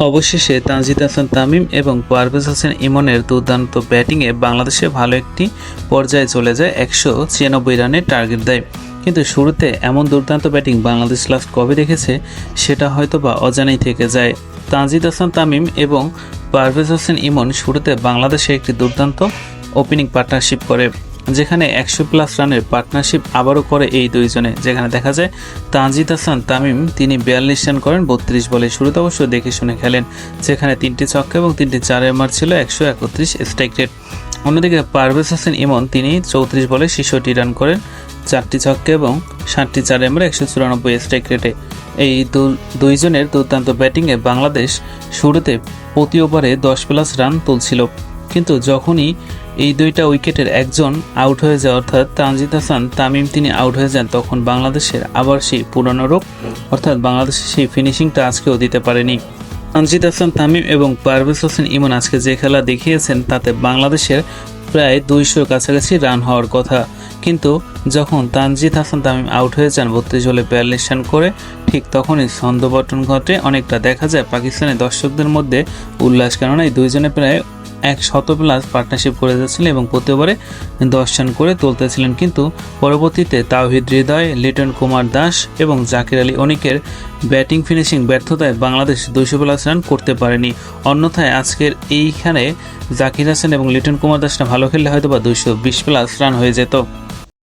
অবশেষে তানজিদ হাসান তামিম এবং পারভেজ হোসেন ইমনের দুর্দান্ত ব্যাটিংয়ে বাংলাদেশে ভালো একটি পর্যায়ে চলে যায়, 196 রানের টার্গেট দেয়। কিন্তু শুরুতে এমন দুর্দান্ত ব্যাটিং বাংলাদেশ লাস্ট কবে দেখেছে সেটা হয়তো বা অজানাই থেকে যায়। তানজিদ হাসান তামিম এবং পারভেজ হোসেন ইমন শুরুতে বাংলাদেশে একটি দুর্দান্ত ওপেনিং পার্টনারশিপ করে, যেখানে 100+ রানের পার্টনারশিপ আবারও করে এই দুইজনে। যেখানে দেখা যায় তানজিদ হাসান তামিম তিনি 42 রান করেন 32 বলে। শুরুতে অবশ্য দেখে শুনে খেলেন, যেখানে 3টি ছক্কা এবং 3টি চারের মার ছিল, 131 স্ট্রাইক রেট। অন্যদিকে পারভেজ হোসেন ইমন তিনি 34 বলে 66 রান করেন, 4টি ছক্কা এবং 7টি চারের মার, 194 স্ট্রাইক রেটে। এই দুইজনের দুর্দান্ত ব্যাটিংয়ে বাংলাদেশ শুরুতে প্রতি ওভারে 10+ রান তুলছিল, কিন্তু যখনই এই দুইটা উইকেটের একজন আউট হয়ে যায়, অর্থাৎ তানজিদ হাসান তামিম তিনি আউট হয়ে যান, তখন বাংলাদেশের আবার সেই পুরনো রূপ, অর্থাৎ বাংলাদেশের সেই ফিনিশিংটা আজকেও দিতে পারেনি। তানজিদ হাসান তামিম এবং পারভেজ হোসেন ইমন আজকে যে খেলা দেখিয়েছেন তাতে বাংলাদেশের প্রায় 200 কাছাকাছি রান হওয়ার কথা, কিন্তু যখন তানজিদ হাসান তামিম আউট হয়ে যান 32 বলে 42 রান করে, ঠিক তখনই ছন্দপতন ঘটে অনেকটা। দেখা যায় পাকিস্তানের দর্শকদের মধ্যে উল্লাস, কেননা এই দুইজনে প্রায় 100+ পার্টনারশিপ করে যাচ্ছিলেন এবং প্রতি ওভারে 10 রান করে তুলতেছিলেন। কিন্তু পরবর্তীতে তাওহিদ হৃদয়, লিটন কুমার দাস এবং জাকির আলী অনিকের ব্যাটিং ফিনিশিং ব্যর্থতায় বাংলাদেশ 200+ রান করতে পারেনি। অন্যথায় আজকের এইখানে জাকির হাসান এবং লিটন কুমার দাসরা ভালো খেললে হয়তো বা 220+ রান হয়ে যেত।